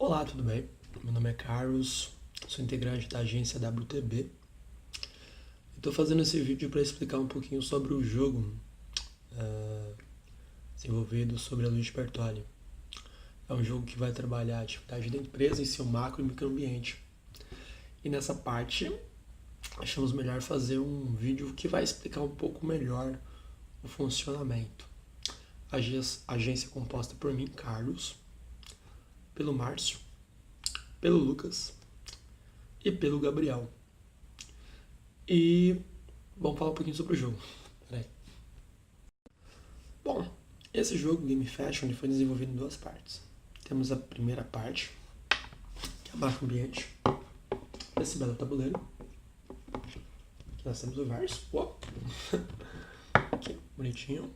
Olá, tudo bem? Meu nome é Carlos, sou integrante da agência WTB. Estou fazendo esse vídeo para explicar um pouquinho sobre o jogo desenvolvido sobre a Luigi Bertoli. É um jogo que vai trabalhar a atividade da empresa em seu macro e microambiente. E nessa parte, achamos melhor fazer um vídeo que vai explicar um pouco melhor o funcionamento. A agência é composta por mim, Carlos, pelo Márcio, pelo Lucas e pelo Gabriel. E vamos falar um pouquinho sobre o jogo. Peraí. Bom, esse jogo Game Fashion foi desenvolvido em duas partes. Temos a primeira parte, que é a macro ambiente, esse belo tabuleiro. Aqui nós temos o verso. Aqui, bonitinho.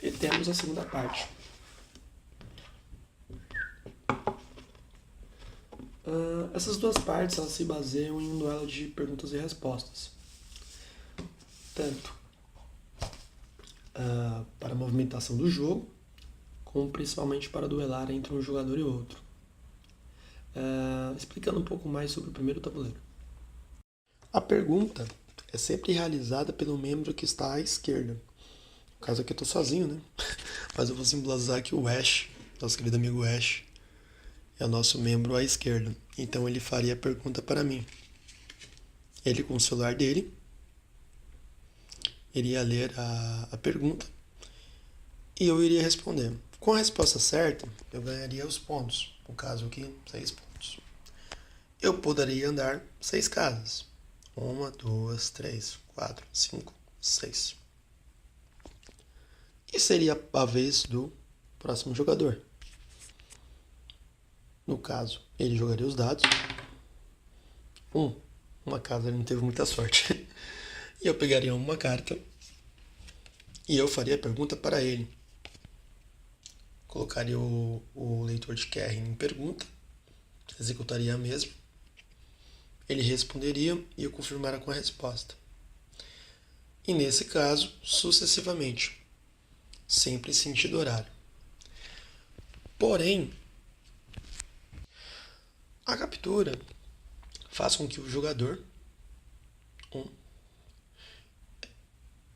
E temos a segunda parte. Essas duas partes elas se baseiam em um duelo de perguntas e respostas. Tanto para a movimentação do jogo, como principalmente para duelar entre um jogador e outro. Explicando um pouco mais sobre o primeiro tabuleiro. A pergunta é sempre realizada pelo membro que está à esquerda. No caso aqui eu estou sozinho, né? Mas eu vou simbolizar aqui o Ash, nosso querido amigo Ash. É o nosso membro à esquerda. Então ele faria a pergunta para mim. Ele com o celular dele iria ler a pergunta e eu iria responder. Com a resposta certa, eu ganharia os pontos. No caso aqui, 6 pontos. Eu poderia andar 6 casas. 1, 2, 3, 4, 5, 6. E seria a vez do próximo jogador. No caso, ele jogaria os dados. Uma casa ele não teve muita sorte. E eu pegaria uma carta e eu faria a pergunta para ele. Colocaria o leitor de QR em pergunta, executaria a mesma. Ele responderia e eu confirmaria com a resposta. E nesse caso, sucessivamente, sempre em sentido horário. Porém, a captura faz com que o jogador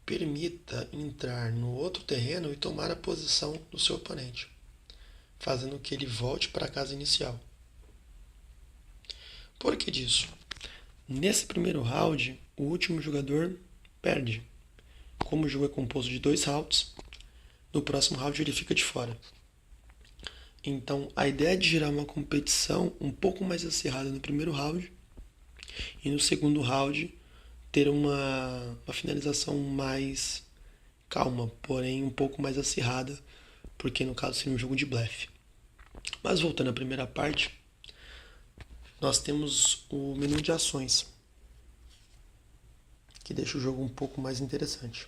permita entrar no outro terreno e tomar a posição do seu oponente, fazendo que ele volte para a casa inicial. Por que disso? Nesse primeiro round, o último jogador perde. Como o jogo é composto de 2 rounds, no próximo round ele fica de fora. Então, a ideia é de gerar uma competição um pouco mais acirrada no primeiro round e no segundo round ter uma finalização mais calma, porém um pouco mais acirrada, porque no caso seria um jogo de blefe. Mas voltando à primeira parte, nós temos o menu de ações, que deixa o jogo um pouco mais interessante.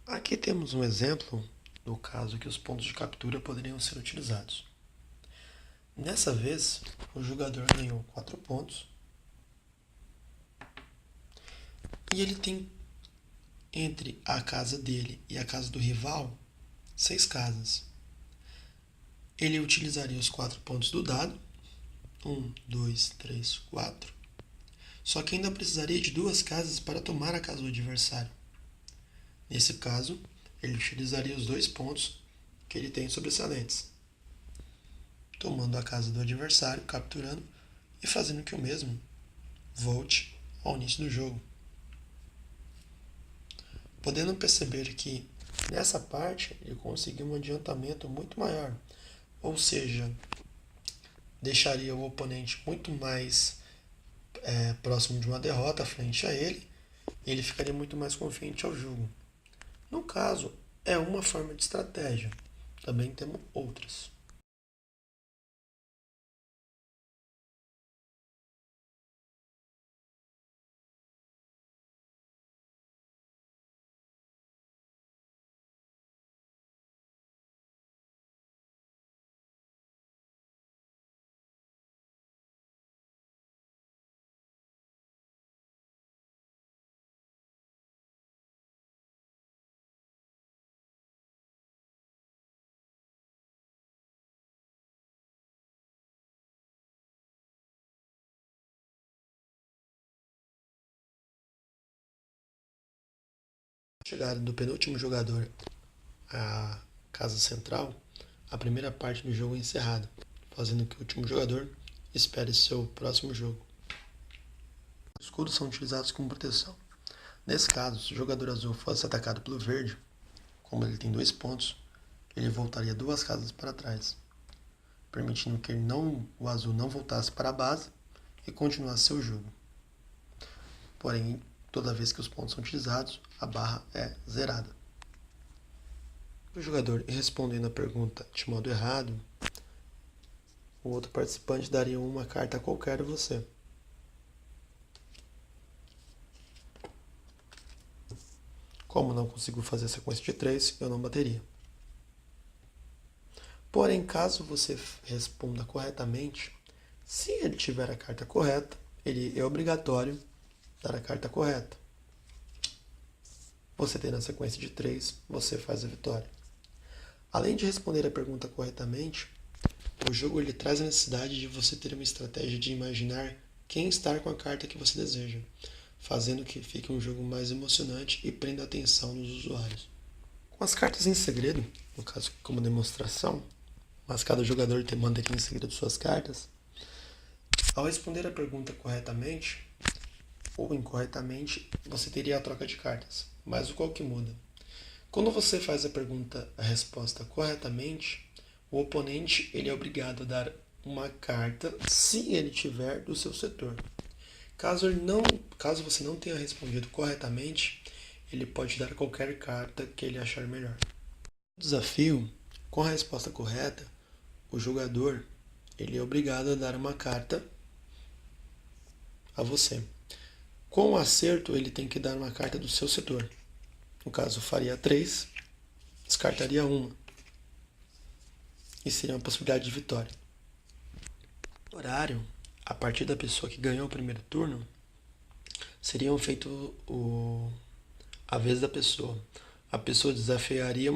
Aqui temos um exemplo do caso que os pontos de captura poderiam ser utilizados. Nessa vez, o jogador ganhou 4 pontos e ele tem entre a casa dele e a casa do rival 6 casas. Ele utilizaria os 4 pontos do dado, 1, 2, 3, 4. Só que ainda precisaria de 2 casas para tomar a casa do adversário. Nesse caso, ele utilizaria os 2 pontos que ele tem sobressalentes, tomando a casa do adversário, capturando e fazendo que o mesmo volte ao início do jogo. Podendo perceber que nessa parte ele conseguiu um adiantamento muito maior, ou seja, deixaria o oponente muito mais próximo de uma derrota frente a ele, e ele ficaria muito mais confiante ao jogo. No caso, é uma forma de estratégia. Também temos outras. Chegada do penúltimo jogador à casa central, a primeira parte do jogo é encerrada, fazendo que o último jogador espere seu próximo jogo. Os escudos são utilizados como proteção. Nesse caso, se o jogador azul fosse atacado pelo verde, como ele tem 2 pontos, ele voltaria 2 casas para trás, permitindo que o azul não voltasse para a base e continuasse seu jogo. Porém, toda vez que os pontos são utilizados, a barra é zerada. O jogador respondendo a pergunta de modo errado, o outro participante daria uma carta qualquer a você. Como não consigo fazer a sequência de 3, eu não bateria. Porém, caso você responda corretamente, se ele tiver a carta correta, ele é obrigatório dar a carta correta. Você tendo a sequência de 3, você faz a vitória. Além de responder a pergunta corretamente, o jogo ele traz a necessidade de você ter uma estratégia de imaginar quem está com a carta que você deseja, fazendo que fique um jogo mais emocionante e prenda a atenção dos usuários. Com as cartas em segredo, no caso como demonstração, mas cada jogador mantém em segredo suas cartas, ao responder a pergunta corretamente ou incorretamente, você teria a troca de cartas, mas o qual que muda? Quando você faz a resposta corretamente, o oponente ele é obrigado a dar uma carta se ele tiver do seu setor. Caso você não tenha respondido corretamente, ele pode dar qualquer carta que ele achar melhor. No desafio, com a resposta correta, o jogador ele é obrigado a dar uma carta a você. Com o acerto, ele tem que dar uma carta do seu setor. No caso, faria 3, descartaria 1. E seria uma possibilidade de vitória. No horário, a partir da pessoa que ganhou o primeiro turno, seriam feito a vez da pessoa. A pessoa desafiaria